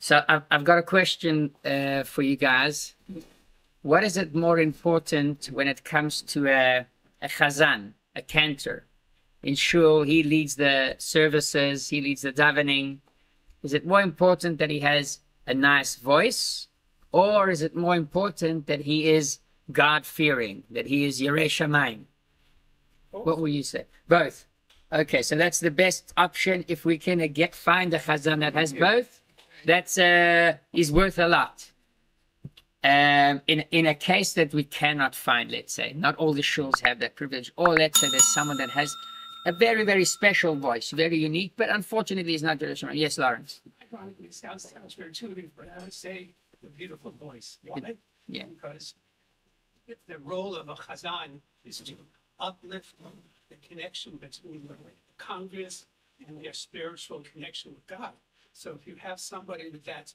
So I've got a question for you guys. What is it more important when it comes to a chazan, a cantor? In shul, he leads the services, he leads the davening. Is it more important that he has a nice voice, or is it more important that he is God-fearing, that he is Yirei Shamayim? What will you say? Both. Okay, so that's the best option. If we can find a chazan that has both, that's is worth a lot. In a case that we cannot find, let's say, not all the shuls have that privilege, or let's say there's someone that has a very, very special voice, very unique, but unfortunately is not Yirei Shamayim. Yes, Lawrence. Ironically, it sounds counterintuitive, but I would say the beautiful voice. Why? Yeah. Because the role of a chazan is to uplift the connection between the Congress and their spiritual connection with God. So if you have somebody with that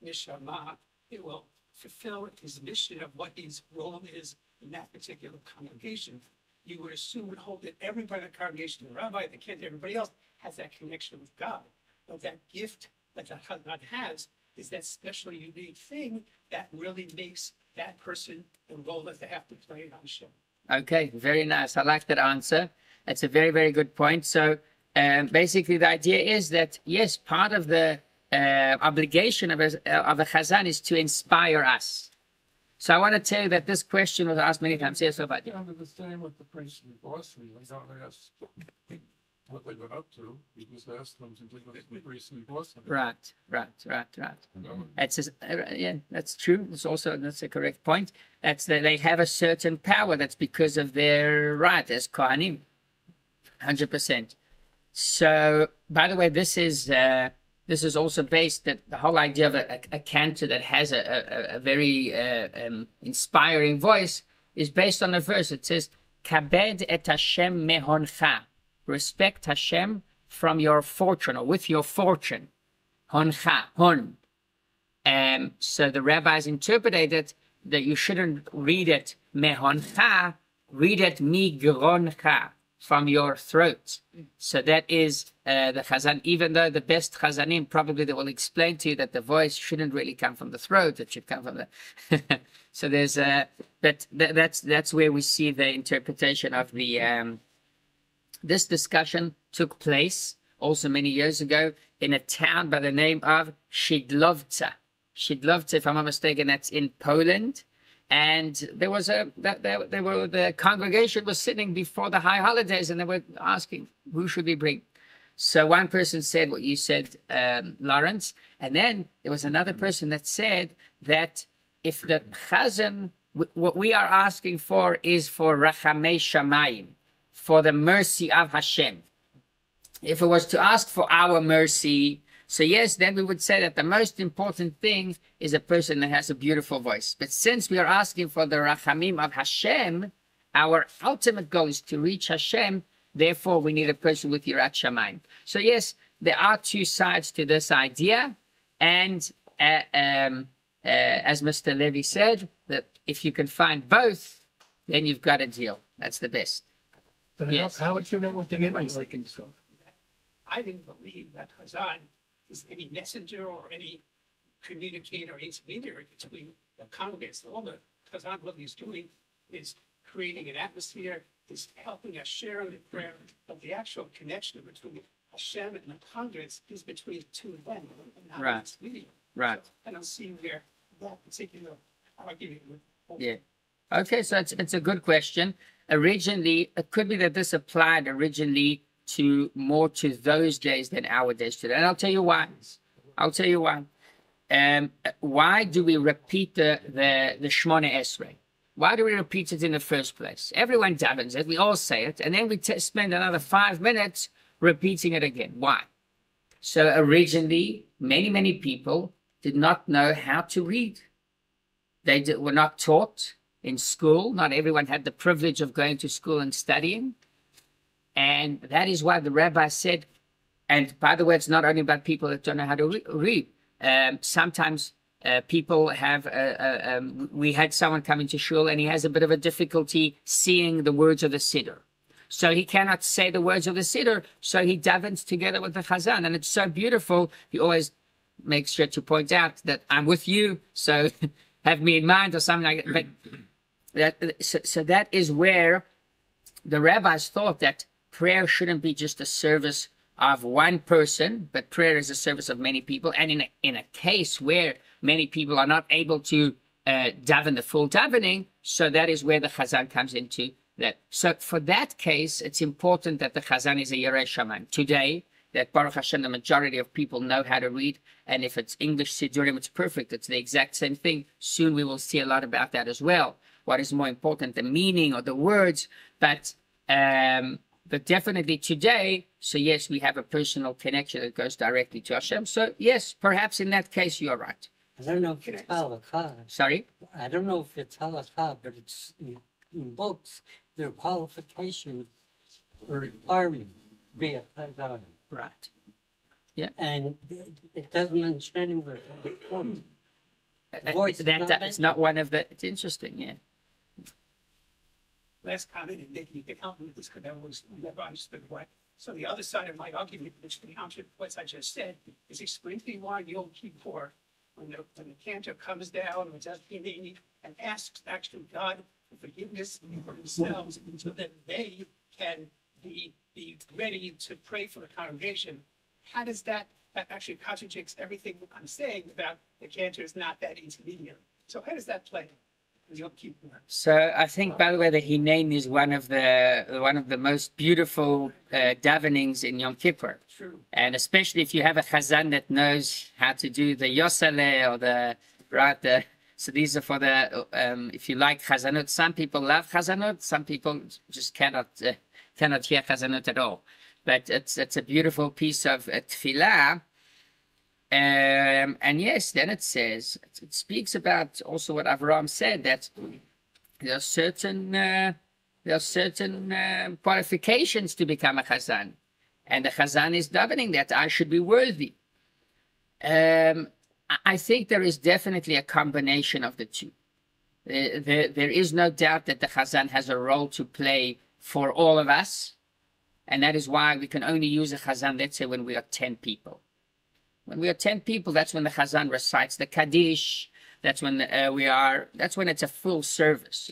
neshama, it will fulfill his mission of what his role is in that particular congregation. You would assume and hope that everybody in the congregation, the rabbi, the kid, everybody else has that connection with God. But that gift that the chazan has is that special, unique thing that really makes that person the role that they have to play on Hashem. Okay, very nice. I like that answer. That's a very, very good point. So basically the idea is that, yes, part of the obligation of a chazan is to inspire us. So I want to tell you that this question was asked many times. Yes, Rabbi. Yeah, the same with the priest in Boston. We don't ask what they got up to. We just asked them to do the priest in Boston. Right. Yeah, that's true. That's a correct point. That's that they have a certain power. That's because of their right as Kohanim. 100%. So, by the way, this is also based that the whole idea of a cantor that has a very inspiring voice is based on a verse. It says, "Kabed et Hashem mehoncha." Respect Hashem from your fortune, or with your fortune. Honcha, hon. So the rabbis interpreted it that you shouldn't read it mehoncha, read it migroncha, from your throat. So that is the chazan, even though the best chazanim probably they will explain to you that the voice shouldn't really come from the throat, it should come from the... So there's that's where we see the interpretation of the... This discussion took place also many years ago in a town by the name of Szydłowca. Szydłowca, if I'm not mistaken, that's in Poland. And there was the congregation was sitting before the high holidays, and they were asking, who should we bring? So one person said what you said, Lawrence, and then there was another person that said that if the chazan, what we are asking for is for rachamei shamayim, for the mercy of Hashem. If it was to ask for our mercy, so yes, then we would say that the most important thing is a person that has a beautiful voice. But since we are asking for the rachamim of Hashem, our ultimate goal is to reach Hashem. Therefore, we need a person with yirat shamayim. So yes, there are two sides to this idea. And as Mr. Levi said, that if you can find both, then you've got a deal. That's the best. But Yes. how would you know what they get like in stuff? I didn't believe that chazan is any messenger or any communicator or intermediary between the congregants. All the chazan what he's doing is creating an atmosphere, is helping us share in the prayer, but the actual connection between Hashem and the congregants is between the two of them, and not Right. this video. Right. So I don't see where that particular argument would. Yeah. Okay, so it's a good question. Originally, it could be that this applied originally to more to those days than our days today. And I'll tell you why. Why do we repeat the Shmona Esrei? Why do we repeat it in the first place? Everyone davens it, we all say it, and then we spend another 5 minutes repeating it again. Why? So originally, many people did not know how to read. They were not taught in school. Not everyone had the privilege of going to school and studying. And that is why the rabbi said, and by the way, it's not only about people that don't know how to read. Sometimes people have, we had someone come into shul and he has a bit of a difficulty seeing the words of the siddur. So he cannot say the words of the siddur, so he davens together with the chazan. And it's so beautiful. He always makes sure to point out that I'm with you, so have me in mind or something like that. But so that is where the rabbis thought that prayer shouldn't be just a service of one person, but prayer is a service of many people. And in a case where many people are not able to daven the full davening, so that is where the chazan comes into that. So for that case, it's important that the chazan is a Yerei Shamayim. Today, that Baruch Hashem, the majority of people know how to read, and if it's English Sidurim, it's perfect. It's the exact same thing. Soon we will see a lot about that as well. What is more important, the meaning or the words, but definitely today, so yes, we have a personal connection that goes directly to Hashem. So yes, perhaps in that case, you are right. I don't know if it's halakha. Sorry? I don't know if it's halakha, but it's in books, their qualifications or requirement be a chazan. Right. And it doesn't mention anywhere. Voice It's not one of the, it's interesting, yeah. Last comment, and Nick, you can help me with this because that was never understood why. So the other side of my argument, which the answer to what I just said, is explain to me why Yom Kippur, when the cantor comes down or does Hineni and asks actually God for forgiveness for themselves, so that they can be ready to pray for the congregation. How does that actually contradicts everything I'm saying about the cantor is not that intermediary? So how does that play? So I think, by the way, the Hineni is one of the most beautiful davenings in Yom Kippur. True. And especially if you have a chazan that knows how to do the Yosale or so these are for the if you like chazanot. Some people love chazanot. Some people just cannot hear chazanot at all. But it's a beautiful piece of tefillah. And yes, then it says, it speaks about also what Avraham said, that there are certain qualifications to become a chazan. And the chazan is davening that I should be worthy. I think there is definitely a combination of the two. There is no doubt that the chazan has a role to play for all of us. And that is why we can only use a chazan, let's say, when we are 10 people. When we are 10 people, that's when the chazan recites the Kaddish. That's when that's when it's a full service.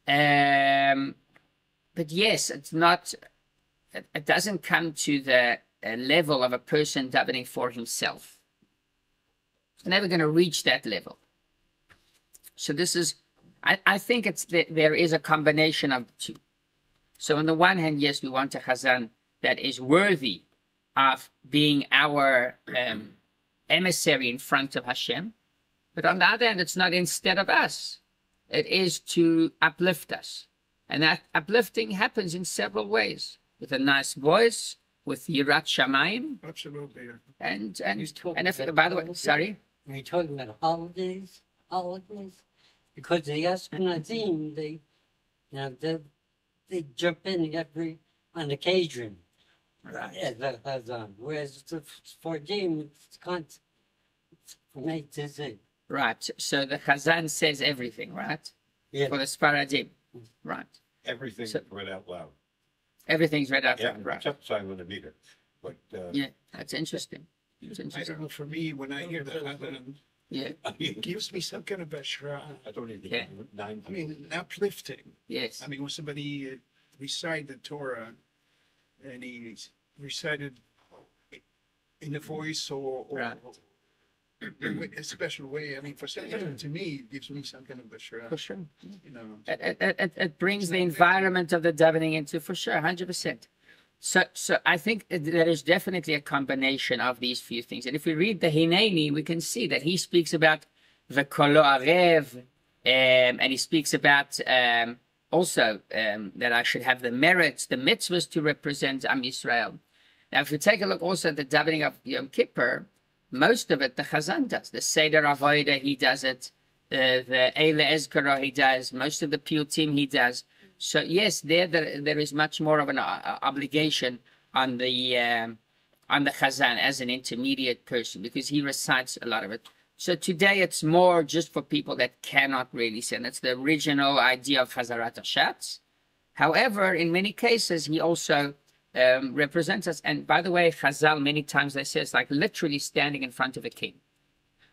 But yes, it's not, it doesn't come to the level of a person davening for himself. It's never going to reach that level. So this is, I think there is a combination of the two. So on the one hand, yes, we want a chazan that is worthy of being our emissary in front of Hashem. But on the other hand, it's not instead of us. It is to uplift us. And that uplifting happens in several ways. With a nice voice, with Yirat Shamayim. Absolutely. And if, by the way, sorry? Are you talking about holidays? Because the Ashkenazim, they jump in on occasion. Right. Yeah, whereas for them, it's constant. From A to Z. Right. So the Chazan says everything, right? Yeah. For the Sfaradim. Right. Everything's read out loud. Everything's read out Yeah, loud, right? except silent meter. But Yeah, that's interesting. It's I interesting. don't know, for me, when I hear the Chazan, Yeah, it gives me some kind of a I don't even Yeah. 9. I mean, uplifting. yes. I mean, when somebody recited the Torah and he recited in a voice or Right. a special way, I mean, for some reason, to me, it gives me some kind of a For sure. you know. It brings the environment of the davening into, for sure, 100%. So I think there is definitely a combination of these few things. And if we read the Hineni, we can see that he speaks about the Kolo Arev, and he speaks about also that I should have the merits, the mitzvahs to represent Am Yisrael. Now, if we take a look also at the davening of Yom Kippur, most of it the Chazan does. The Seder Avodah, he does it. The Eile Ezkara, he does. Most of the Piyutim, he does. So yes, there is much more of an obligation on the Chazan as an intermediate person, because he recites a lot of it. So today it's more just for people that cannot really say. That's the original idea of Chazarat Hashatz. However, in many cases, he also represents us. And by the way, Chazal, many times they say it's like literally standing in front of a king.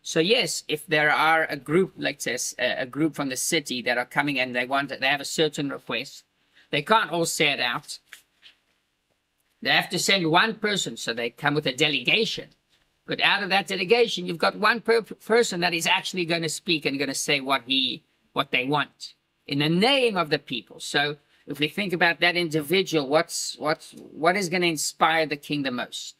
So yes, if there are a group, like this, a group from the city that are coming and they have a certain request, they can't all say it out. They have to send one person, so they come with a delegation. But out of that delegation, you've got one person that is actually going to speak and going to say what they want in the name of the people. So if we think about that individual, what is going to inspire the king the most?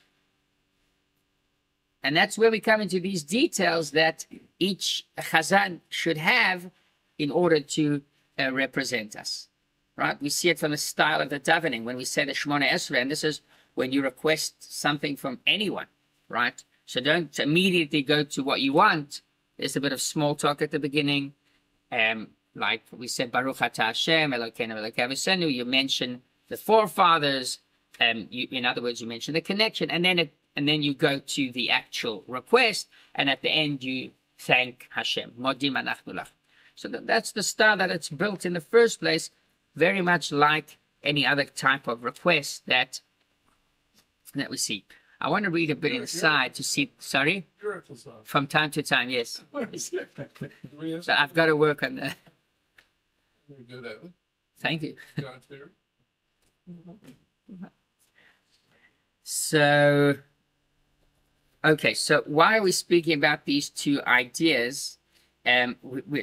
And that's where we come into these details that each chazan should have in order to represent us, right? We see it from the style of the davening when we say the Shemona Esrei, and this is when you request something from anyone, right? So don't immediately go to what you want. There's a bit of small talk at the beginning. Like we said, Baruch Atah Hashem, Elokeinu Elokei Avosenu, you mention the forefathers, in other words, you mention the connection, and then you go to the actual request, and at the end you thank Hashem. Modim anachnu lach. So that's the style that it's built in the first place, very much like any other type of request that we see. I want to read a bit inside to see, sorry? From time to time, yes. So I've got to work on that. Very good at it. Thank you. God fear. So, okay, so why are we speaking about these two ideas? I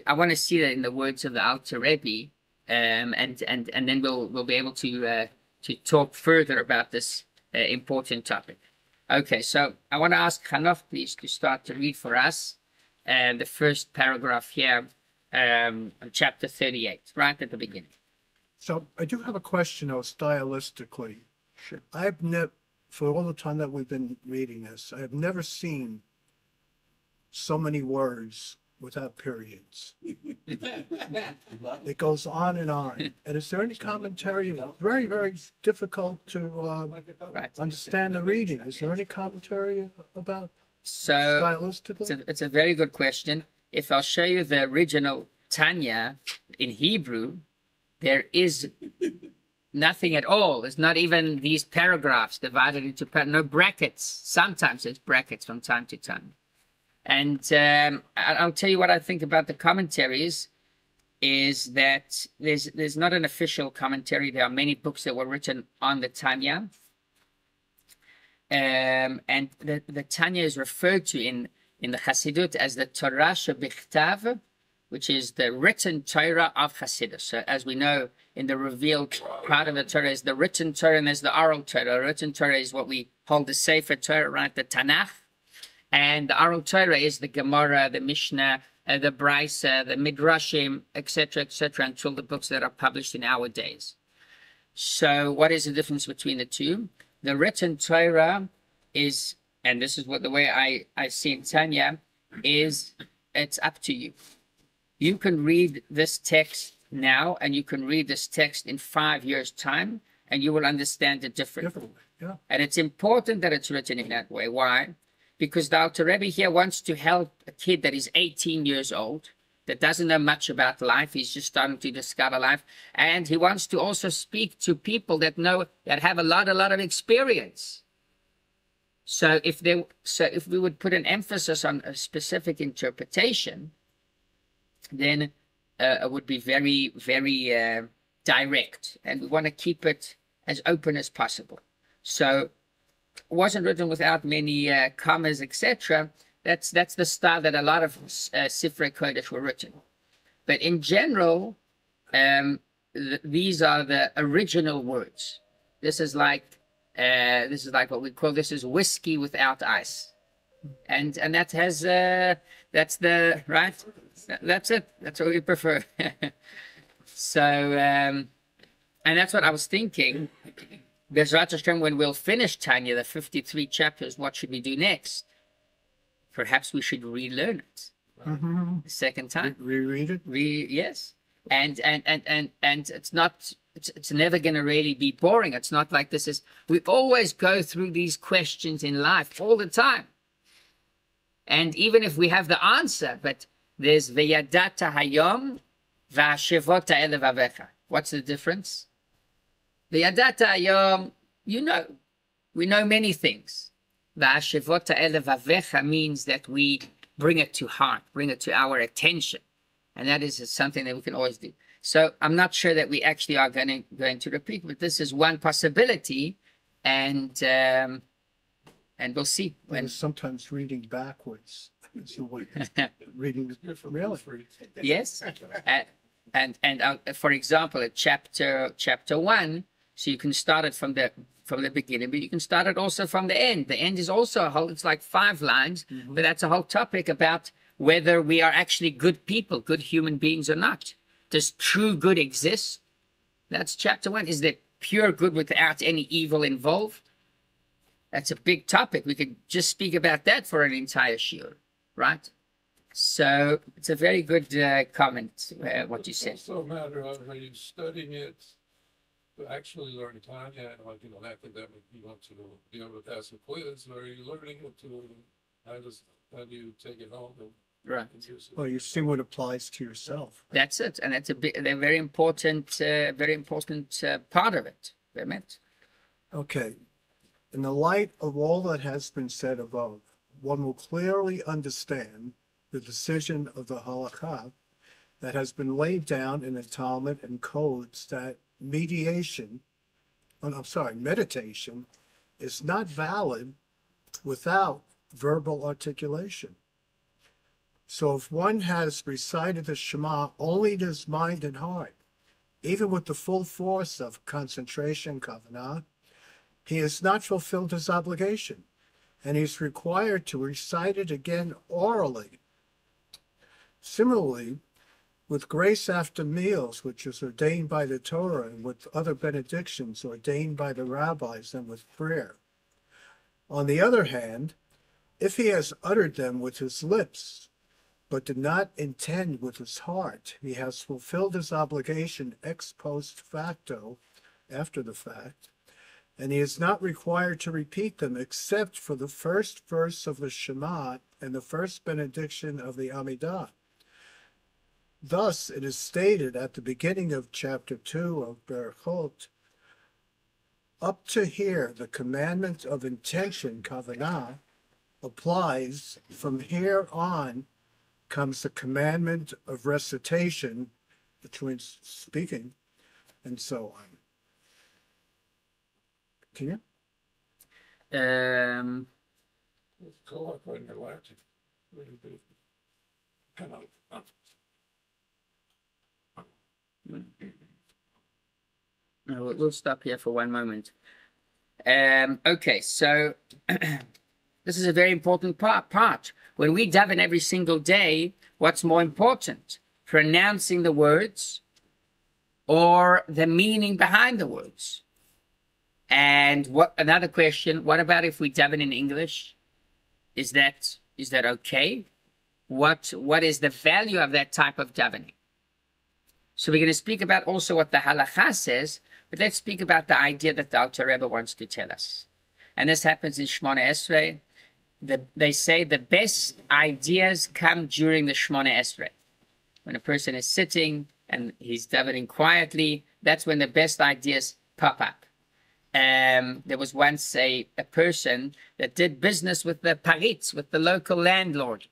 want to see that in the words of the Alter Rebbe, and then we'll be able to talk further about this important topic. Okay, so I want to ask Hanoch, please, to start to read for us the first paragraph here, on chapter 38, right at the beginning. So I do have a question, though, stylistically. Sure. I've never, for all the time that we've been reading this, I have never seen so many words without periods. It goes on and on. And is there any commentary? Very, very difficult to understand the reading. Is there any commentary about stylistically? It's a very good question. If I'll show you the original Tanya in Hebrew, there is nothing at all. There's not even these paragraphs divided into no brackets. Sometimes there's brackets from time to time. And I'll tell you what I think about the commentaries is that there's not an official commentary. There are many books that were written on the Tanya. And the Tanya is referred to in the Chassidut as the Torah shebichtav, which is the written Torah of Chassidus. So as we know, in the revealed part of the Torah is the written Torah and there's the oral Torah. The written Torah is what we hold the Sefer Torah, right? The Tanakh. And the oral Torah is the Gemara, the Mishnah, the Brisa, the Midrashim, etc., until the books that are published in our days. So what is the difference between the two? The written Torah is, and this is what the way I see in Tanya, is it's up to you. You can read this text now, and you can read this text in 5 years' time, and you will understand it differently. Yeah. And it's important that it's written in that way. Why? Because the Alter Rebbe here wants to help a kid that is 18 years old, that doesn't know much about life. He's just starting to discover life. And he wants to also speak to people that have a lot of experience. So if we would put an emphasis on a specific interpretation, then it would be very, very direct. And we want to keep it as open as possible. So it wasn't written without many commas, etc. That's the style that a lot of Sifrei Kodesh were written. But in general, these are the original words. This is like what we call, this is whiskey without ice, and that has that's the right. That's it. That's what we prefer. So and that's what I was thinking. Bezrat Hashem, when we'll finish Tanya, the 53 chapters, what should we do next? Perhaps we should relearn it the second time. Reread it? Yes. And it's not, it's never going to really be boring. It's not like this is, we always go through these questions in life all the time. And even if we have the answer, but there's V'yadata hayom v'ashevota elev avecha. What's the difference? V'yadata hayom, you know, we know many things. Va'ashevota elevavecha means that we bring it to heart, bring it to our attention. And that is something that we can always do. So I'm not sure that we actually are going to repeat, but this is one possibility. And we'll see. And sometimes reading backwards is the way. Reading really. Yes. And for example, at chapter 1, so you can start it from the beginning, but you can start it also from the end. The end is also a whole, it's like 5 lines, but that's a whole topic about whether we are actually good people, good human beings or not. Does true good exist? That's chapter 1. Is there pure good without any evil involved? That's a big topic. We could just speak about that for an entire shiur, right? So it's a very good comment, what you said. It's also a matter of, are you studying it to actually learn Tanya, like, academic, you want to be able to pass a quiz, or are you learning it to, how do you take it home and Right. use it? Well, you see what applies to yourself. That's it. And that's a very important part of it. Okay. In the light of all that has been said above, one will clearly understand the decision of the halakha that has been laid down in the Talmud and codes that meditation is not valid without verbal articulation. So if one has recited the Shema only in his mind and heart, even with the full force of concentration, Kavanah, he has not fulfilled his obligation, and he's required to recite it again orally. Similarly, with grace after meals, which is ordained by the Torah, and with other benedictions ordained by the rabbis, and with prayer. On the other hand, if he has uttered them with his lips, but did not intend with his heart, he has fulfilled his obligation ex post facto, after the fact, and he is not required to repeat them except for the first verse of the Shema and the first benediction of the Amidah. Thus, it is stated at the beginning of chapter 2 of Berachot, up to here, the commandment of intention, Kavanah, applies. From here on comes the commandment of recitation, which means speaking, and so on. Can you? Go up on your Latin. Kind of. We'll stop here for one moment. Okay, so this is a very important part. When we daven every single day, what's more important? Pronouncing the words or the meaning behind the words? And another question, what about if we daven in English? Is that okay? What is the value of that type of davening? So we're going to speak about also what the halakha says, but let's speak about the idea that the Alter Rebbe wants to tell us. And this happens in Shmona Esrei. They say the best ideas come during the Shmona Esrei. When a person is sitting and he's davening quietly, that's when the best ideas pop up. There was once a person that did business with the paritz, with the local landlord.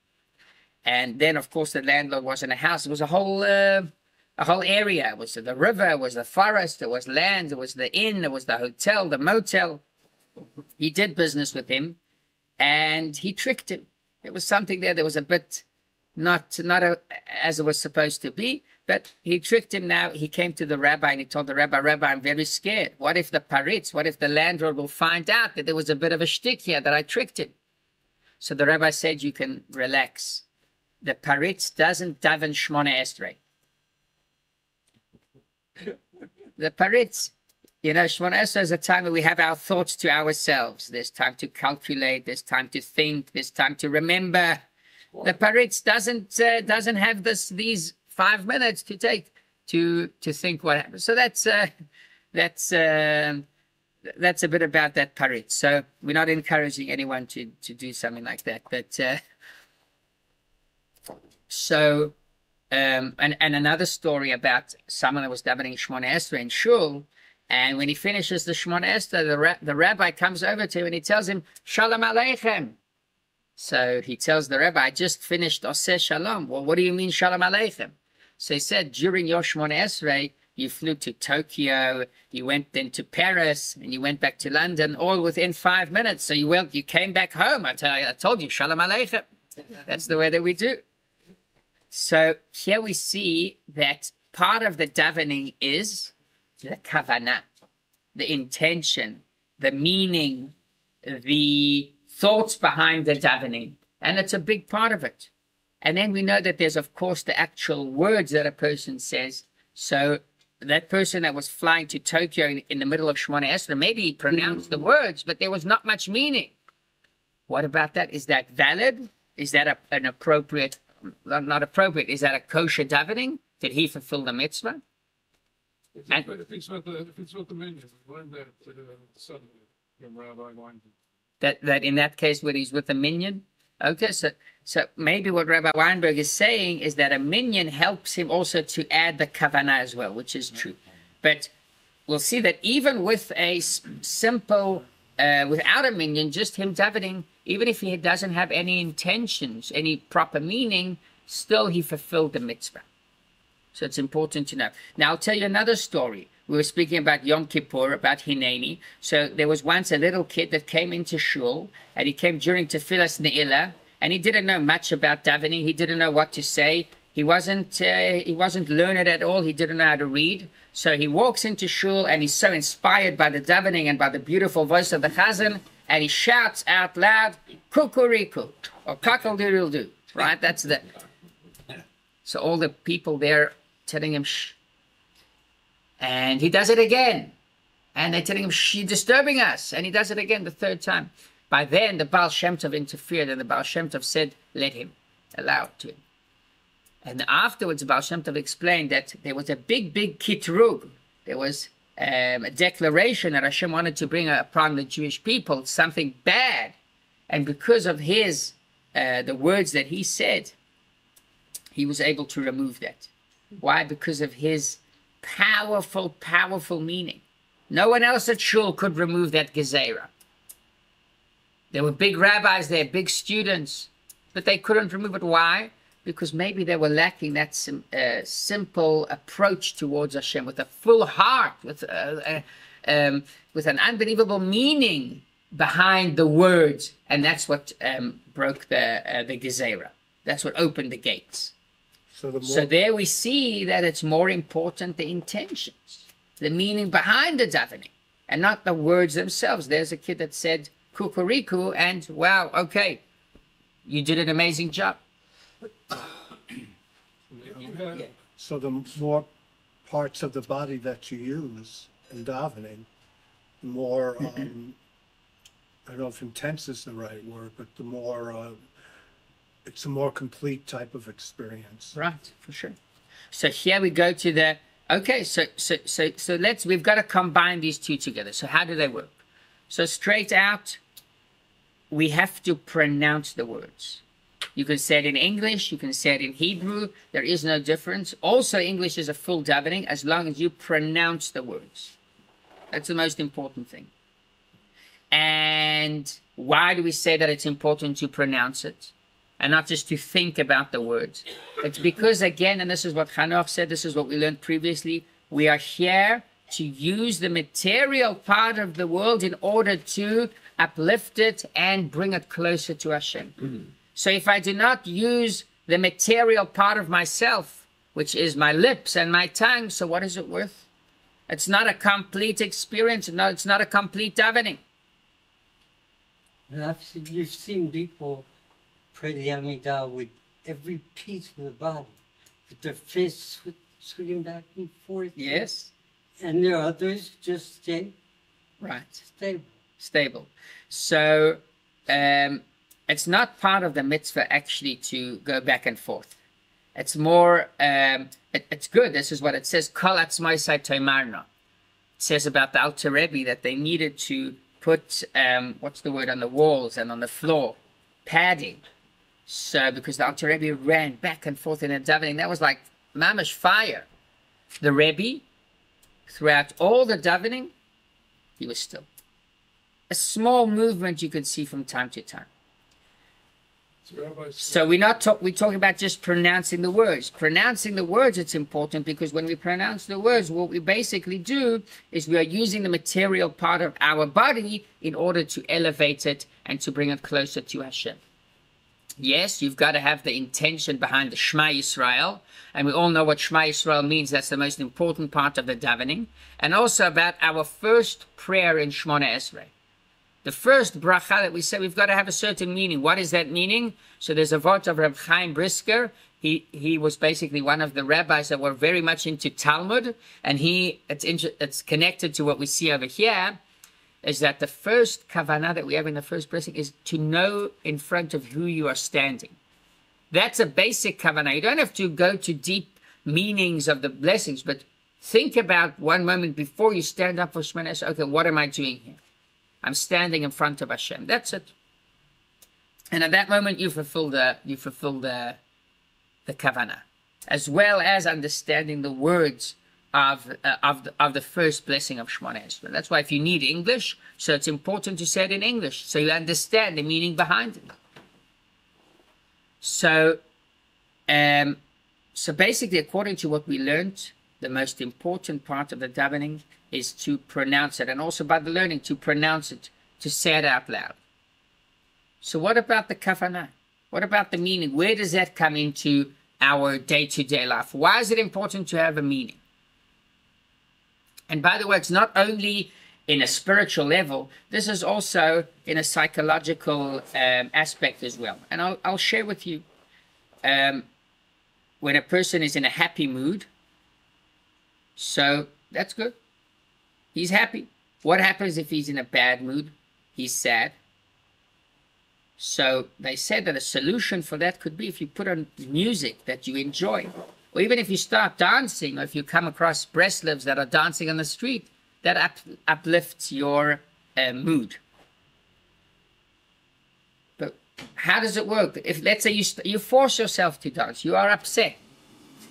And then, of course, the landlord was in a house. It was a whole area. It was the river, it was the forest, it was land, it was the inn, it was the hotel, the motel. He did business with him, and he tricked him. There was something there that was a bit not as it was supposed to be, but he tricked him. Now he came to the rabbi and he told the rabbi, "Rabbi, I'm very scared. What if the paritz, what if the landlord will find out that there was a bit of a shtick here, that I tricked him?" So the rabbi said, "You can relax. The paritz doesn't daven Shmona Esrei. The paritz, Shmona Esrei is a time where we have our thoughts to ourselves. There's time to calculate. There's time to think. There's time to remember. The paritz doesn't have these 5 minutes to take to think what happened. So that's a bit about that paritz. So we're not encouraging anyone to do something like that. But and another story about someone that was davening Shmona Esrei in shul, And when he finishes the Shemona Esrei, the rabbi comes over to him and he tells him, Shalom Aleichem. So he tells the rabbi, I just finished Oseh Shalom. Well, what do you mean Shalom Aleichem? So he said, during your Shemona Esrei, you flew to Tokyo, you went then to Paris, and you went back to London, all within 5 minutes. So you came back home. I told you, Shalom Aleichem. That's the way that we do. So here we see that part of the davening is the kavanah, the intention, the meaning, the thoughts behind the davening. And it's a big part of it. And then we know that there's, of course, the actual words that a person says. So that person that was flying to Tokyo in the middle of Shemona Esrei, maybe he pronounced the words, but there was not much meaning. What about that? Is that valid? Is that an appropriate, not appropriate, is that a kosher davening? Did he fulfill the mitzvah? If it's with the minion, we learned that suddenly from Rabbi Weinberg. That in that case, when he's with a minion? Okay, so maybe what Rabbi Weinberg is saying is that a minion helps him also to add the kavanah as well, which is true. But we'll see that even with a simple, without a minion, just him davening, even if he doesn't have any intentions, any proper meaning, still he fulfilled the mitzvah. So it's important to know. Now I'll tell you another story. We were speaking about Yom Kippur, about Hineni. So there was once a little kid that came into shul, and he came during Tefillas Ne'ilah, and he didn't know much about davening. He didn't know what to say. He wasn't learned at all. He didn't know how to read. So he walks into shul, and he's so inspired by the davening and by the beautiful voice of the chazan, and he shouts out loud, "Kukuriku," or "Kakal-doodle-doo." Right? That's the. So all the people there telling him, "Shh." And he does it again. And they're telling him, "Shh, you're disturbing us." And he does it again the third time. By then, the Baal Shem Tov interfered, and the Baal Shem Tov said, "Let him, allow it to him." And afterwards, the Baal Shem Tov explained that there was a big kitrug. There was a declaration that Hashem wanted to bring upon the Jewish people, something bad. And because of his, the words that he said, he was able to remove that. Why? Because of his powerful meaning. No one else at shul could remove that gezerah. There were big rabbis there, big students, but they couldn't remove it. Why? Because maybe they were lacking that simple approach towards Hashem with a full heart, with an unbelievable meaning behind the words, and that's what broke the gezerah. That's what opened the gates. So there we see that it's more important the intentions, the meaning behind the davening, and not the words themselves. There's a kid that said "kukuriku," and wow, okay, you did an amazing job. So the more parts of the body that you use in davening, the more, I don't know if intense is the right word, but the more, it's a more complete type of experience. Right, for sure. So here we go to the, okay, so we've got to combine these two together. So how do they work? So straight out, we have to pronounce the words. You can say it in English, you can say it in Hebrew, there is no difference. Also, English is a full davening as long as you pronounce the words. That's the most important thing. And why do we say that it's important to pronounce it and not just to think about the words? It's because, again, and this is what Hanoch said, this is what we learned previously, we are here to use the material part of the world in order to uplift it and bring it closer to Hashem. Mm-hmm. So if I do not use the material part of myself, which is my lips and my tongue, so what is it worth? It's not a complete experience. No, it's not a complete davening. You've seen people pray the Amidah with every piece of the body, with their fists swinging back and forth. Yes. And there are others just stay stable. So it's not part of the mitzvah actually to go back and forth. It's more, it's good. This is what it says. Kol atzmaisai toimarna. It says about the Alter Rebbe that they needed to put, what's the word, on the walls and on the floor, padding. So because the Alter Rebbe ran back and forth in a davening, that was like mamish fire. The Rebbe, throughout all the davening, he was still. A small movement you could see from time to time. So we're talking about just pronouncing the words. Pronouncing the words, it's important because when we pronounce the words, what we basically do is we are using the material part of our body in order to elevate it and to bring it closer to Hashem. Yes, you've got to have the intention behind the Shema Yisrael, and we all know what Shema Yisrael means. That's the most important part of the davening. And also about our first prayer in Shemona Esrei. The first bracha that we say, we've got to have a certain meaning. What is that meaning? So there's a vote of Reb Chaim Brisker. He was basically one of the rabbis that were very much into Talmud, and it's connected to what we see over here, is that the first kavanah that we have in the first blessing is to know in front of who you are standing. That's a basic kavanah. You don't have to go to deep meanings of the blessings, but think about one moment before you stand up for Shemona Esrei. Okay, what am I doing here? I'm standing in front of Hashem. That's it. And at that moment, you fulfill the kavanah, as well as understanding the words of the first blessing of Shemona Esrei. That's why if you need English, so it's important to say it in English, so you understand the meaning behind it. So basically, according to what we learned, the most important part of the davening is to pronounce it, and also by the learning to pronounce it, to say it out loud. So what about the kavanah? What about the meaning? Where does that come into our day-to-day life? Why is it important to have a meaning? And by the way, it's not only in a spiritual level, this is also in a psychological aspect as well. And I'll share with you, when a person is in a happy mood, so that's good. He's happy. What happens if he's in a bad mood? He's sad. So they said that a solution for that could be if you put on music that you enjoy. Or even if you start dancing, or if you come across Breslevs that are dancing on the street, that uplifts your mood. But how does it work? If, let's say, you force yourself to dance, you are upset,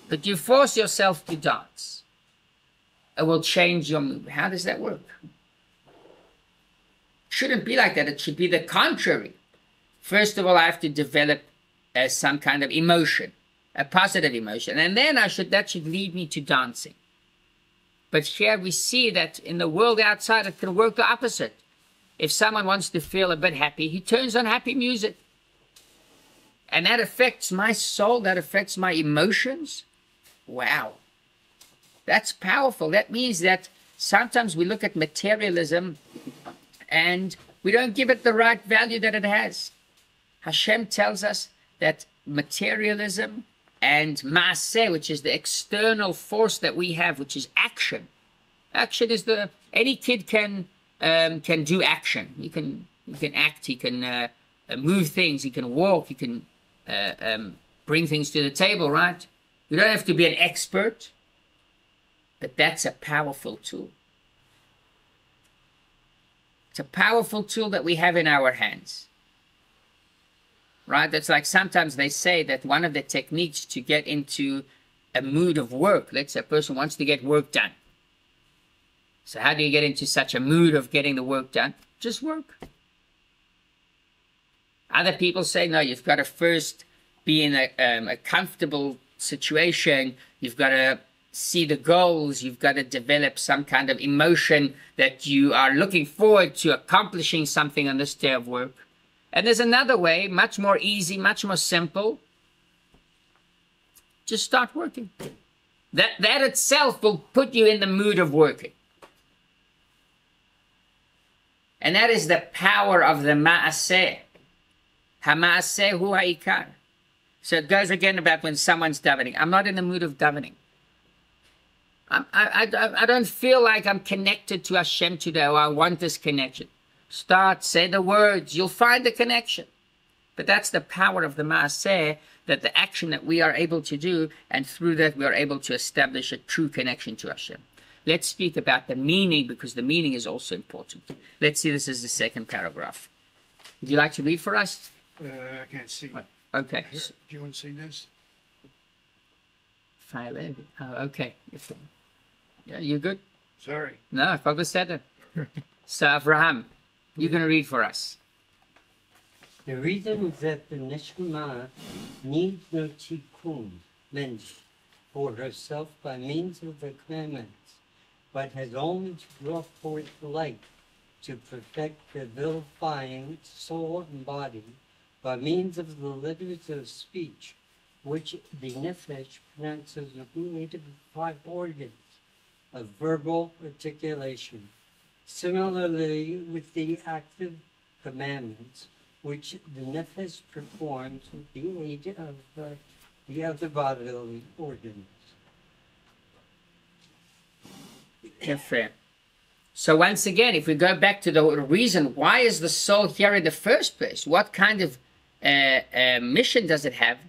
but you force yourself to dance, it will change your mood. How does that work? It shouldn't be like that. It should be the contrary. First of all, I have to develop some kind of emotion, a positive emotion, and then that should lead me to dancing. But here we see that in the world outside, it can work the opposite. If someone wants to feel a bit happy, he turns on happy music. And that affects my soul, that affects my emotions. Wow. That's powerful. That means that sometimes we look at materialism and we don't give it the right value that it has. Hashem tells us that materialism and maaseh, which is the external force that we have, which is action. Action is any kid can do action. He can act. He can move things. He can walk. He can bring things to the table. Right? You don't have to be an expert, but that's a powerful tool. It's a powerful tool that we have in our hands. Right? That's like sometimes they say that one of the techniques to get into a mood of work, let's say a person wants to get work done. So how do you get into such a mood of getting the work done? Just work. Other people say, no, you've got to first be in a comfortable situation. You've got to see the goals. You've got to develop some kind of emotion that you are looking forward to accomplishing something on this day of work. And there's another way, much more easy, much more simple. Just start working. That itself will put you in the mood of working. And that is the power of the maaseh. Ha-maaseh hu ha'ikar. So it goes again about when someone's davening. I'm not in the mood of davening. I don't feel like I'm connected to Hashem today, or I want this connection. Start, say the words, you'll find the connection. But that's the power of the maaseh, that the action that we are able to do, and through that we are able to establish a true connection to Hashem. Let's speak about the meaning, because the meaning is also important. Let's see, this is the second paragraph. Would you like to read for us? I can't see. Okay. Here, do you want to see this? Oh, okay. Yeah, you good? Sorry. No, Father said it. So, Avraham, you're going to read for us. The reason is that the neshama needs no tikkun, cleansing, for herself by means of the commandments, but has only to draw forth light to perfect the vivifying soul and body by means of the letters of speech, which the nefesh pronounces related to 5 organs of verbal articulation. Similarly, with the active commandments, which the nefesh performs with the aid of the other bodily organs. Fair. So once again, if we go back to the reason, why is the soul here in the first place? What kind of mission does it have?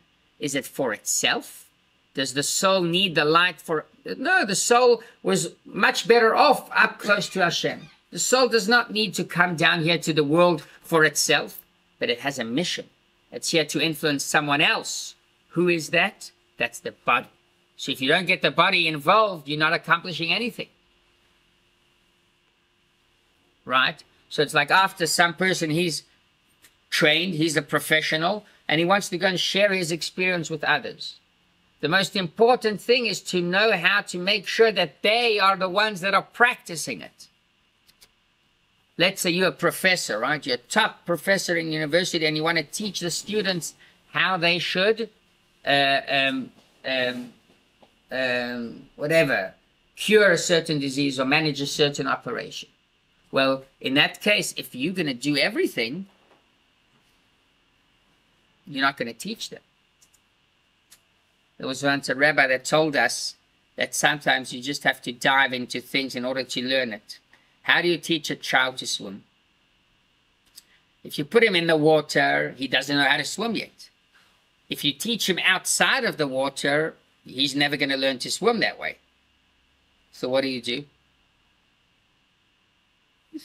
Is it for itself? Does the soul need the light for... No, the soul was much better off up close to Hashem. The soul does not need to come down here to the world for itself, but it has a mission. It's here to influence someone else. Who is that? That's the body. So if you don't get the body involved, you're not accomplishing anything. Right? So it's like after some person, he's trained, he's a professional, and he wants to go and share his experience with others. The most important thing is to know how to make sure that they are the ones that are practicing it. Let's say you're a professor, right? You're a top professor in university and you want to teach the students how they should, whatever, cure a certain disease or manage a certain operation. Well, in that case, if you're going to do everything, you're not going to teach them. There was once a rabbi that told us that sometimes you just have to dive into things in order to learn it. How do you teach a child to swim? If you put him in the water, he doesn't know how to swim yet. If you teach him outside of the water, he's never going to learn to swim that way. So what do?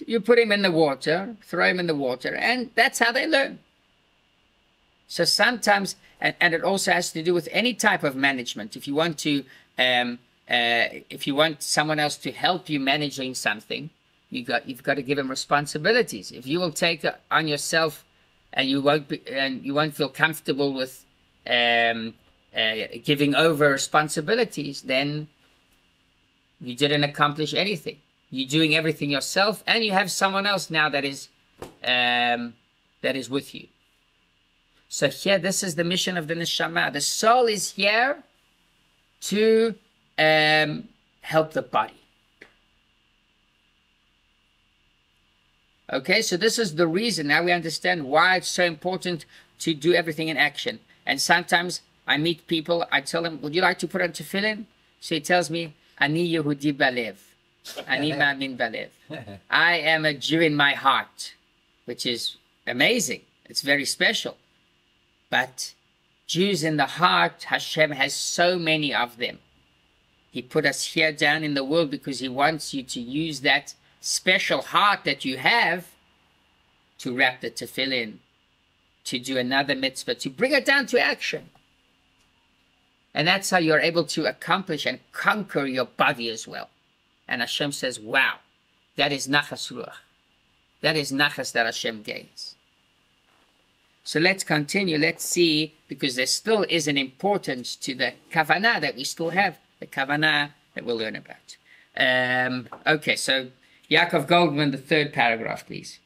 You put him in the water, throw him in the water, and that's how they learn. So sometimes, and it also has to do with any type of management. If you want to, if you want someone else to help you managing something, you've got to give him responsibilities. If you will take it on yourself, and you won't feel comfortable with giving over responsibilities, then you didn't accomplish anything. You're doing everything yourself, and you have someone else now that is with you. So here, this is the mission of the neshama. The soul is here to help the body. Okay, so this is the reason. Now we understand why it's so important to do everything in action. And sometimes I meet people, I tell them, would you like to put on tefillin? So he tells me, Ani Yehudi balev. Ani ma'amin balev. I am a Jew in my heart, which is amazing. It's very special. But Jews in the heart, Hashem has so many of them. He put us here down in the world because he wants you to use that special heart that you have to wrap the tefillin, to do another mitzvah, to bring it down to action. And that's how you're able to accomplish and conquer your body as well. And Hashem says, wow, that is nachas ruach. That is nachas that Hashem gains. So let's continue. Let's see, because there still is an importance to the kavanah that we still have, the kavanah that we'll learn about. Okay, so Yaakov Goldman, the 3rd paragraph, please.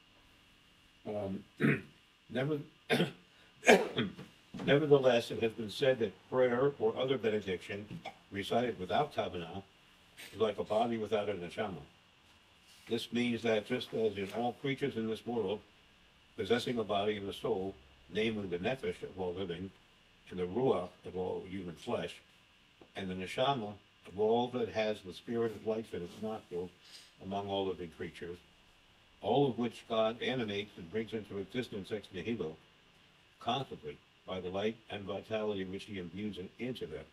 Nevertheless, it has been said that prayer or other benediction recited without kavanah is like a body without a neshama. This means that just as in all creatures in this world, possessing a body and a soul, namely the nefesh of all living, and the ruach of all human flesh, and the neshama of all that has the spirit of life in its nostrils among all living creatures, all of which God animates and brings into existence ex nihilo, constantly, by the light and vitality which he imbues into them.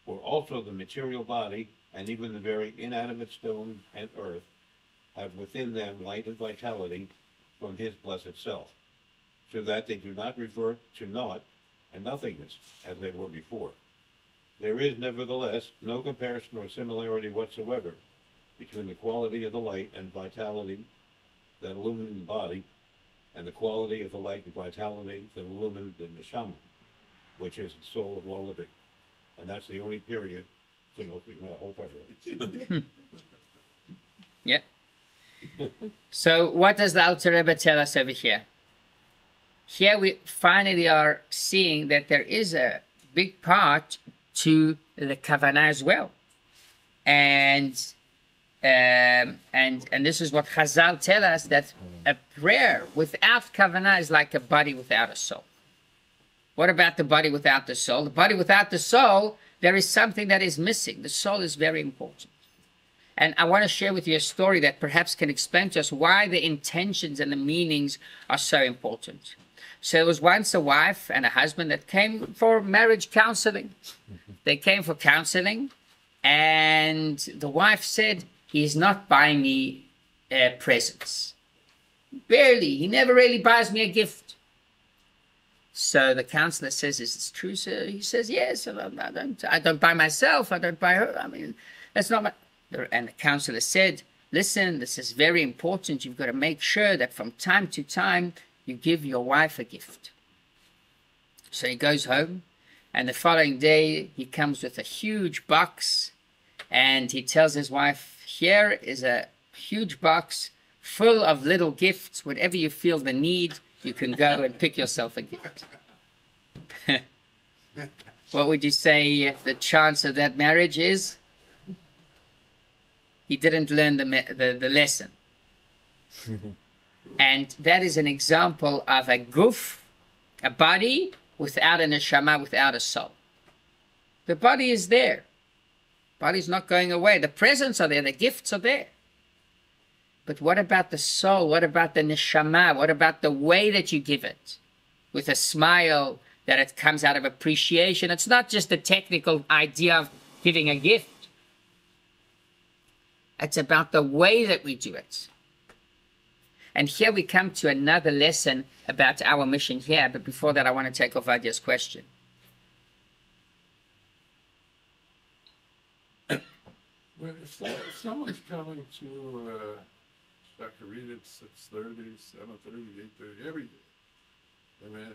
For also the material body, and even the very inanimate stone and earth, have within them light and vitality from his blessed self, so that they do not revert to naught and nothingness as they were before. There is, nevertheless, no comparison or similarity whatsoever between the quality of the light and vitality that illumined the body and the quality of the light and vitality that illumined the neshama, which is the soul of all living. And that's the only period. So I hope I read. Yeah. So what does the Alter Rebbe tell us over here? Here we finally are seeing that there is a big part to the Kavanah as well. And this is what Chazal tell us, that a prayer without Kavanah is like a body without a soul. What about the body without the soul? The body without the soul, there is something that is missing. The soul is very important. And I want to share with you a story that perhaps can explain to us why the intentions and the meanings are so important. So there was once a wife and a husband that came for marriage counseling. They came for counseling, and the wife said, he's not buying me presents. Barely. He never really buys me a gift. So the counselor says, is this true, sir? He says, yes. I don't buy myself. I don't buy her. I mean, that's not my... And the counselor said, listen, this is very important. You've got to make sure that from time to time you give your wife a gift. So he goes home, and the following day he comes with a huge box, and he tells his wife, here is a huge box full of little gifts. Whenever you feel the need, you can go and pick yourself a gift. What would you say the chance of that marriage is? He didn't learn the lesson. And that is an example of a guf, a body without a neshama, without a soul. The body is there. Body's not going away. The presents are there. The gifts are there. But what about the soul? What about the neshama? What about the way that you give it? With a smile, that it comes out of appreciation. It's not just the technical idea of giving a gift. It's about the way that we do it. And here we come to another lesson about our mission here. But before that, I want to take Ovadiah's question. Well, if someone's coming to Dr. Reed at 6:30, 7:30, 8:30 every day, and then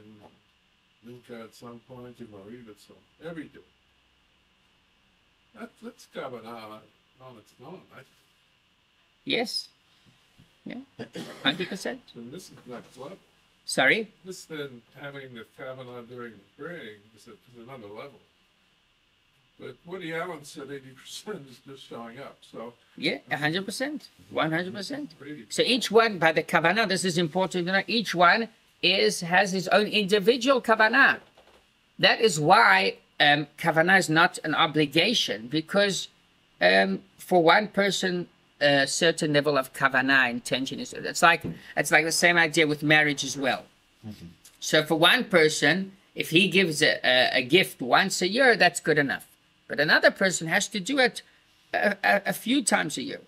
Minka at some point, and Marie at some every day, that's Kavanah on its own. Yes. Yeah. 100%. So this is next level. Sorry? This then having the Kavanah during the praying is another level. But Woody Allen said 80% is just showing up. So Yeah, 100%. 100%. pretty So each one, by the kavanah, this is important to know, each one has his own individual kavanah. That is why kavanah is not an obligation, because for one person, a certain level of kavanah, intention is, it's like the same idea with marriage as well. So for one person, if he gives a gift once a year, that's good enough. But another person has to do it a few times a year.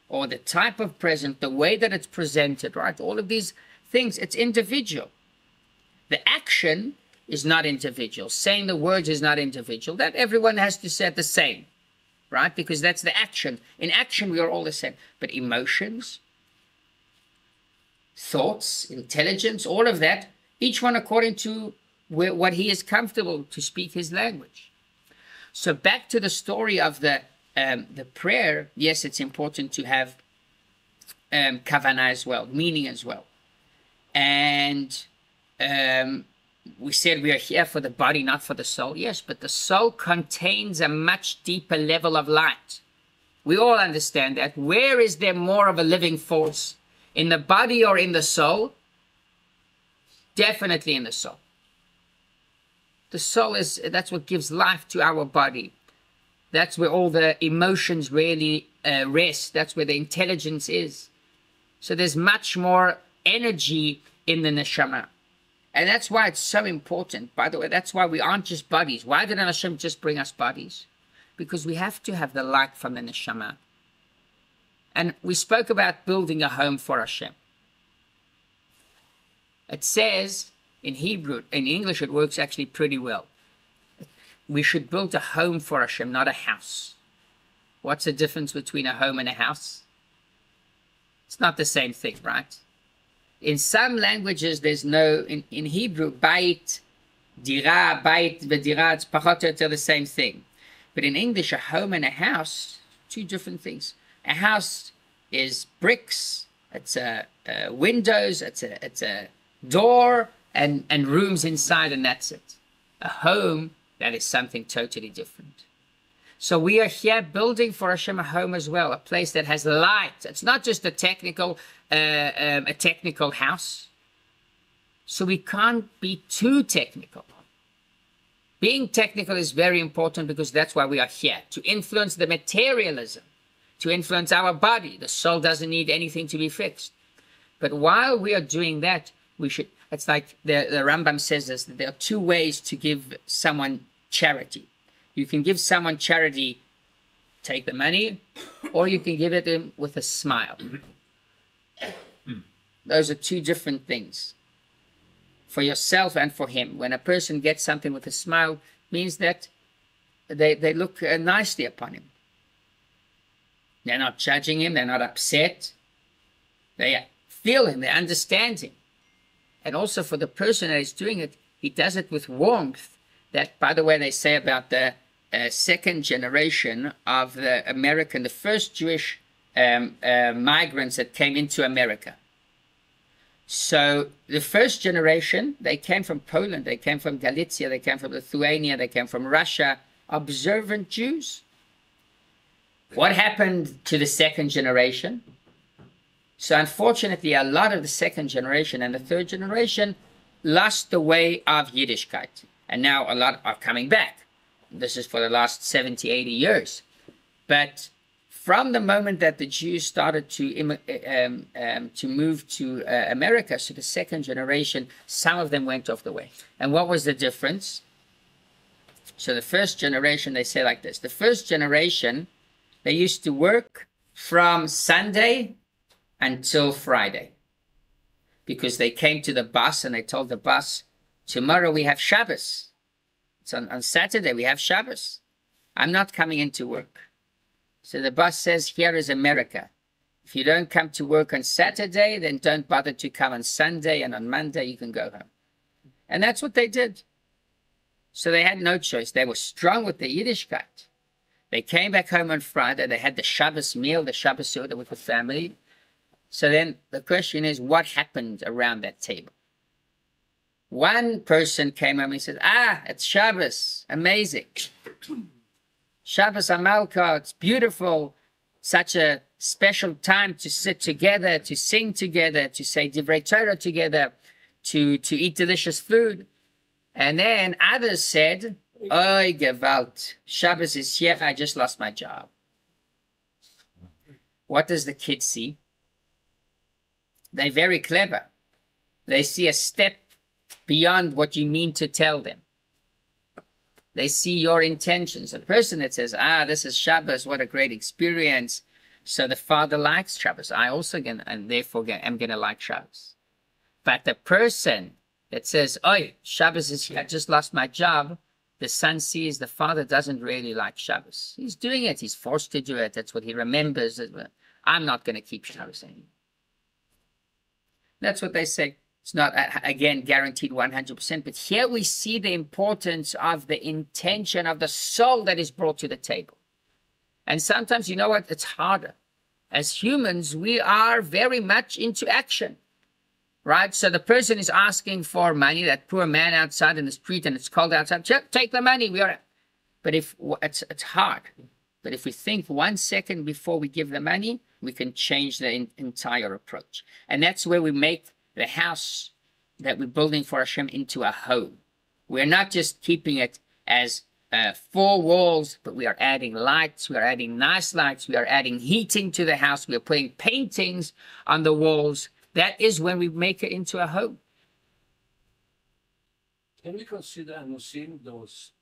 Or the type of present, the way that it's presented, right? All of these things, it's individual. The action is not individual. Saying the words is not individual. That everyone has to say the same, right? Because that's the action. In action, we are all the same. But emotions, thoughts, intelligence, all of that, each one according to what he is comfortable to speak his language. So back to the story of the prayer, yes, it's important to have kavanah as well, meaning as well. And we said we are here for the body, not for the soul. Yes, but the soul contains a much deeper level of light. We all understand that. Where is there more of a living force? In the body or in the soul? Definitely in the soul. The soul that's what gives life to our body. That's where all the emotions really rest. That's where the intelligence is. So there's much more energy in the neshama. And that's why it's so important. By the way, that's why we aren't just bodies. Why did Hashem just bring us bodies? Because we have to have the light from the neshama. And we spoke about building a home for Hashem. It says in Hebrew, in English it works actually pretty well. We should build a home for Hashem, not a house. What's the difference between a home and a house? It's not the same thing, right? In some languages, there's no, in Hebrew, bait, dira, bait, v'dira, it's pachot or yoter the same thing. But in English, a home and a house, two different things. A house is bricks, it's windows, it's a door, and rooms inside, and that's it. A home, that is something totally different. So we are here building for Hashem a home as well, a place that has light. It's not just a technical house. So we can't be too technical. Being technical is very important because that's why we are here, to influence the materialism, to influence our body. The soul doesn't need anything to be fixed. But while we are doing that, we should, it's like the Rambam says this, that there are two ways to give someone charity. You can give someone charity, take the money, or you can give it to them with a smile. Those are two different things. For yourself and for him. When a person gets something with a smile, means that they look nicely upon him. They're not judging him, they're not upset. They feel him, they understand him. And also for the person that is doing it, he does it with warmth. That, by the way, they say about the second generation of the American, the first Jewish migrants that came into America. So the first generation, they came from Poland, they came from Galicia, they came from Lithuania, they came from Russia, observant Jews. What happened to the second generation? So unfortunately, a lot of the second generation and the third generation lost the way of Yiddishkeit. And now a lot are coming back. This is for the last 70, 80 years. But from the moment that the Jews started to move to America, so the second generation, some of them went off the way. And what was the difference? So the first generation, they say like this. The first generation, they used to work from Sunday until Friday. Because they came to the boss and they told the boss, tomorrow we have Shabbos. It's on Saturday we have Shabbos. I'm not coming into work. So the boss says, here is America. If you don't come to work on Saturday, then don't bother to come on Sunday, and on Monday you can go home. And that's what they did. So they had no choice. They were strong with the Yiddishkeit. They came back home on Friday. They had the Shabbos meal, the Shabbos Seudah with the family. So then the question is, what happened around that table? One person came home and he said, it's Shabbos. Amazing. Shabbos Amalka, it's beautiful. Such a special time to sit together, to sing together, to say Divrei Torah together, to eat delicious food. And then others said, Oy, Gewalt, Shabbos is here, I just lost my job. What does the kid see? They're very clever. They see a step beyond what you mean to tell them. They see your intentions. A person that says, this is Shabbos, what a great experience. So the father likes Shabbos. I also, and therefore, am going to like Shabbos. But the person that says, Oi, Shabbos is here, I just lost my job, the son sees the father doesn't really like Shabbos. He's doing it. He's forced to do it. That's what he remembers. I'm not going to keep Shabbos anymore. That's what they say. It's not, again, guaranteed 100%, but here we see the importance of the intention of the soul that is brought to the table. And sometimes, you know what, it's harder. As humans, we are very much into action, right? So the person is asking for money, that poor man outside in the street, and it's cold outside, take the money. But if it's hard. But if we think 1 second before we give the money, we can change the entire approach. And that's where we make the house that we're building for Hashem into a home. We're not just keeping it as 4 walls, but we are adding lights, we are adding nice lights, we are adding heating to the house, we are putting paintings on the walls. That is when we make it into a home. Can we consider Anusim, those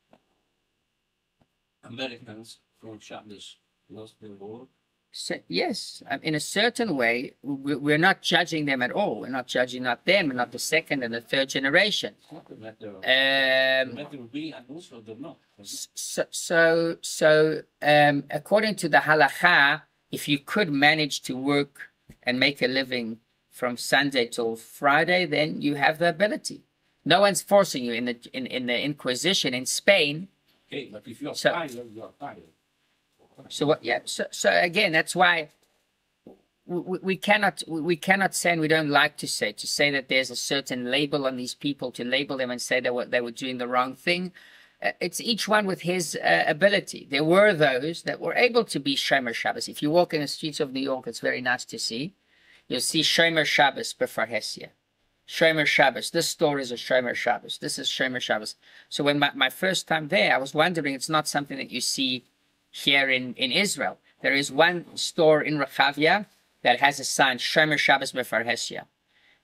Americans from Shabbos lost their work? So, yes, in a certain way, we're not judging them at all. We're not judging not them, and not the second and the third generation. According to the halacha, if you could manage to work and make a living from Sunday till Friday, then you have the ability. No one's forcing you. In the Inquisition in Spain. Okay, but if you're tired, you're tired. So what? Yeah. So again, that's why we cannot say, and we don't like to say that there's a certain label on these people, to label them and say that they were doing the wrong thing. It's each one with his ability. There were those that were able to be Shomer Shabbos. If you walk in the streets of New York, it's very nice to see. You'll see Shomer Shabbos b'Farhesia. Shomer Shabbos. This store is a Shomer Shabbos. This is Shomer Shabbos. So when my first time there, I was wondering, it's not something that you see here in Israel. There is one store in Rechavia that has a sign, Shomer Shabbos b'Farhesia.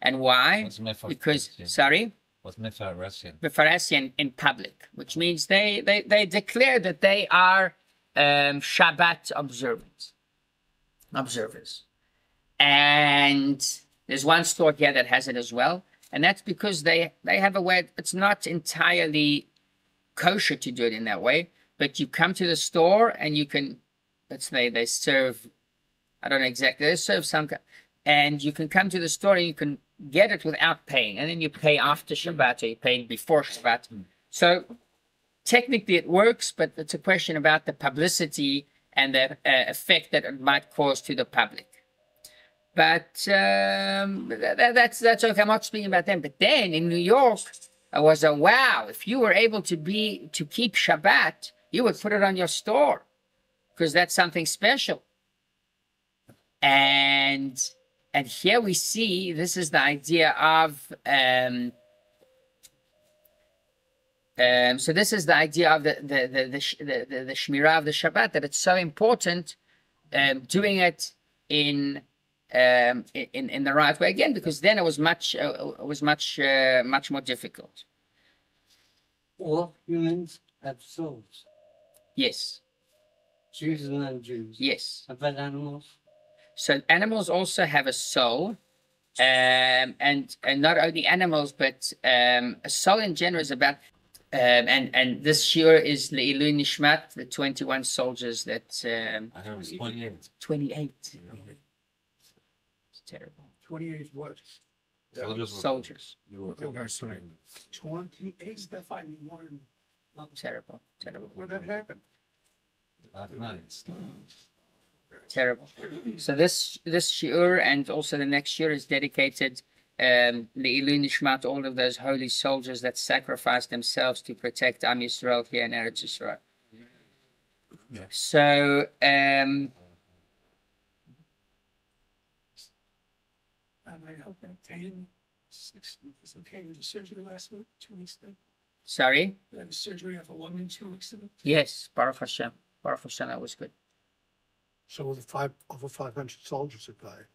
And why? Because, sorry? What's Mefaresian? Mefaresian in public, which means they declare that they are Shabbat observers. And there's one store here that has it as well. And that's because they have a way, it's not entirely kosher to do it in that way, but you come to the store and you can, let's say they serve, I don't know exactly, they serve some, and you can come to the store and you can get it without paying. And then you pay after Shabbat, or you pay before Shabbat. So technically it works, but it's a question about the publicity and the effect that it might cause to the public. But that's okay. I'm not speaking about them. But then in New York, I was a wow. If you were able to keep Shabbat, you would put it on your store, because that's something special. And here we see, this is the idea of so this is the idea of the shmirah of the Shabbat, that it's so important doing it in the right way, again, because then it was much more difficult. All humans have souls. Yes. Jews and non-Jews. Yes. About animals? So animals also have a soul, and not only animals, but a soul in general is about. And this shiur is Le'ilui Nishmat, the 21 soldiers that. I heard it was 28. 28. It's terrible. 28 what? Soldiers. 28, they're fighting more than Terrible. where that happened. Terrible. So this shiur and also the next shiur is dedicated Le'ilui Nishmat, all of those holy soldiers that sacrificed themselves to protect Am Yisrael here in Eretz Yisrael. Yeah. So And I hope that 10, 6 was okay with the surgery last week, 2 weeks ago. sorry? I had a surgery of a woman 2 weeks ago. Yes, Baruch Hashem. Baruch Hashem, that was good. So over 500 soldiers have died.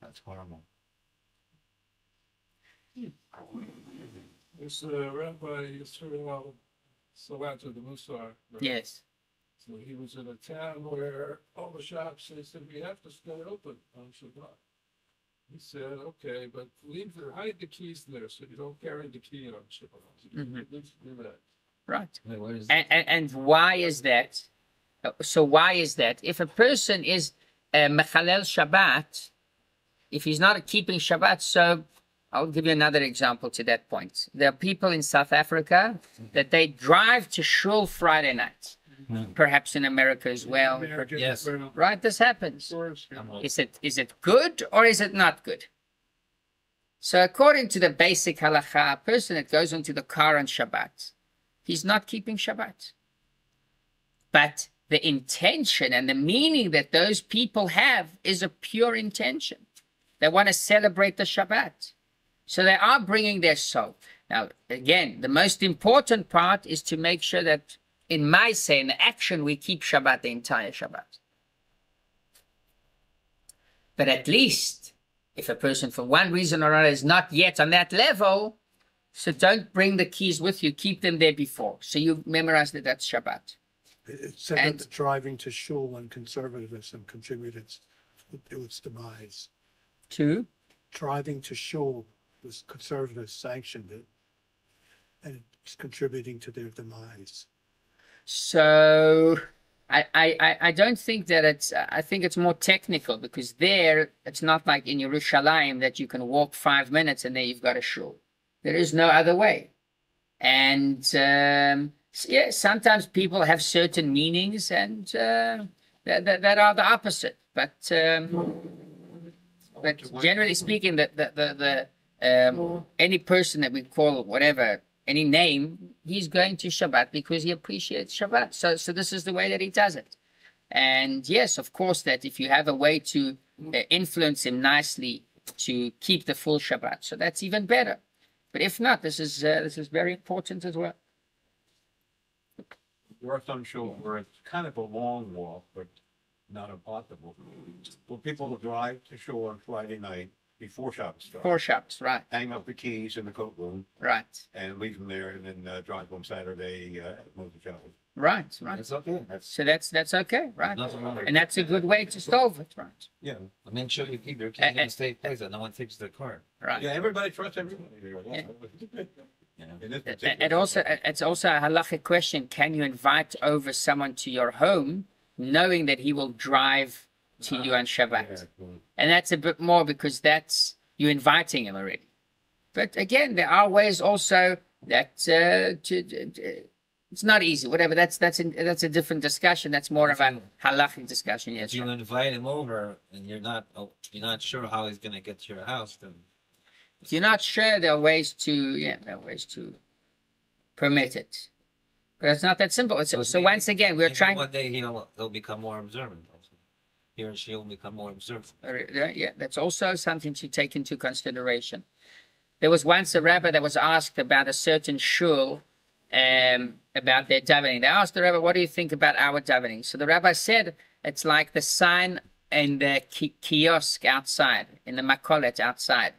That's horrible. This Rabbi Yisrael Salata the Musar. Yes. So he was in a town where all the shops, they said, we have to stay open on Shabbat. He said, okay, but hide the keys there so you don't carry the key on Shabbat. Mhm. Let's do that. Right. Wait, where is And why is that? So why is that? If a person is mechalel Shabbat, if he's not keeping Shabbat, so I'll give you another example to that point. There are people in South Africa that they drive to shul Friday night. Perhaps in America as well. Yes. Right? This happens. Is it good or is it not good? So according to the basic halacha, a person that goes into the car on Shabbat, he's not keeping Shabbat. But the intention and the meaning that those people have is a pure intention. They want to celebrate the Shabbat. So they are bringing their soul. Now, again, the most important part is to make sure that in my say, in the action, we keep Shabbat, the entire Shabbat. But at least, if a person for one reason or another is not yet on that level, so don't bring the keys with you, keep them there before. So you memorize that that's Shabbat. It said And- that the driving to shul and conservatism contributed to its demise. Two. Driving to shul, was conservatives sanctioned it, and it's contributing to their demise. So I don't think that it's, I think it's more technical, because there it's not like in Yerushalayim that you can walk 5 minutes and then you've got a shul. There is no other way. And yeah, sometimes people have certain meanings, and that are the opposite. But generally speaking, any person that we call whatever, any name, he's going to Shabbat because he appreciates Shabbat. So this is the way that he does it. And yes, of course, that if you have a way to influence him nicely to keep the full Shabbat, so that's even better. But if not, this is very important as well. There are some shows where it's kind of a long walk, but not impossible. Well, people will drive to shore on Friday night before Shabbos starts. 4 Shabbos, right, Hang up the keys in the coat room right, and leave them there, and then drive home Saturday, move to Shabbos. right. It's okay. So that's okay, right? Nothing wrong with And it. that's a good way to solve it, right? Yeah. I mean, sure, you keep your key in a safe place that no one takes their car. Right. Yeah, everybody trusts everybody. You know? In this particular And also, it's also a halachic question: can you invite over someone to your home, knowing that he will drive to you on Shabbat? Yeah, cool. And that's a bit more, because that's you inviting him already. But again, there are ways also that it's not easy. Whatever. That's a different discussion. That's more of a halachic discussion. Yes. If you invite him over and you're not sure how he's gonna get to your house, then If you're not sure, there are ways to permit it. But it's not that simple. So once again, we're maybe trying. one day he'll become more observant. Also, he or she will become more observant. Yeah, that's also something to take into consideration. There was once a rabbi that was asked about a certain shul, about their davening. They asked the rabbi, "What do you think about our davening?" So the rabbi said, "It's like the sign in the kiosk outside, in the makolet outside.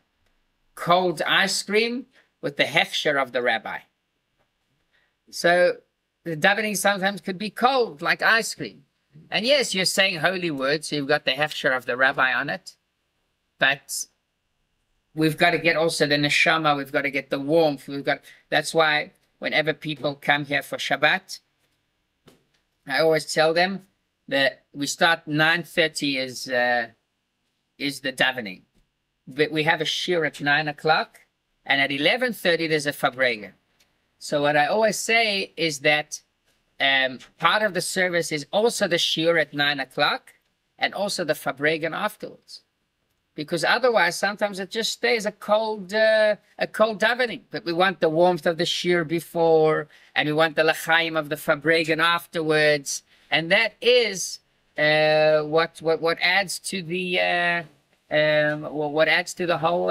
Cold ice cream with the hechsher of the rabbi." So the davening sometimes could be cold, like ice cream. And yes, you're saying holy words, so you've got the hechsher of the rabbi on it. But we've got to get also the neshama, we've got to get the warmth. That's why whenever people come here for Shabbat, I always tell them that we start 9:30 is the davening. But we have a shir at 9 o'clock, and at 11:30 there's a fabrega. So what I always say is that part of the service is also the shir at 9 o'clock, and also the fabrega afterwards. Because otherwise, sometimes it just stays a cold davening. But we want the warmth of the shir before, and we want the l'chaim of the fabrega afterwards, and that is what adds to the what adds to the whole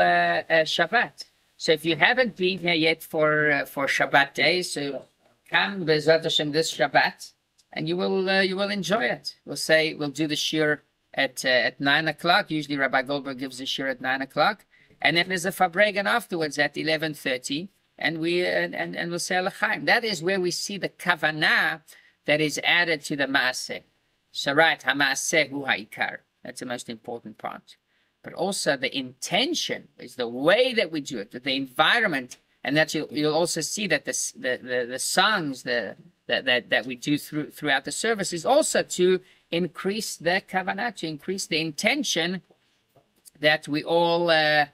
Shabbat. So if you haven't been here yet for Shabbat day, so come B'ezrat Hashem this Shabbat, and you will enjoy it. We'll do the shir at 9 o'clock. Usually Rabbi Goldberg gives the shir at 9 o'clock, and then there's a fabrega afterwards at 11:30, and we'll say l'chaim. That is where we see the kavanah that is added to the maaseh. So right, ha'maaseh hu ha'ikar. That's the most important part. But also the intention is the way that we do it, the environment, and that you'll also see that the songs that we do throughout the service is also to increase the kavanah, to increase the intention that we all have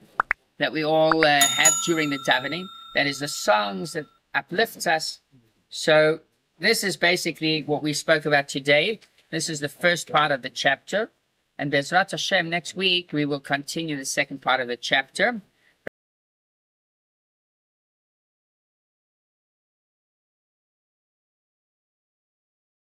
during the davening. That is the songs that uplifts us. So this is basically what we spoke about today. This is the first part of the chapter. And B'ezrat Hashem, next week, we will continue the second part of the chapter.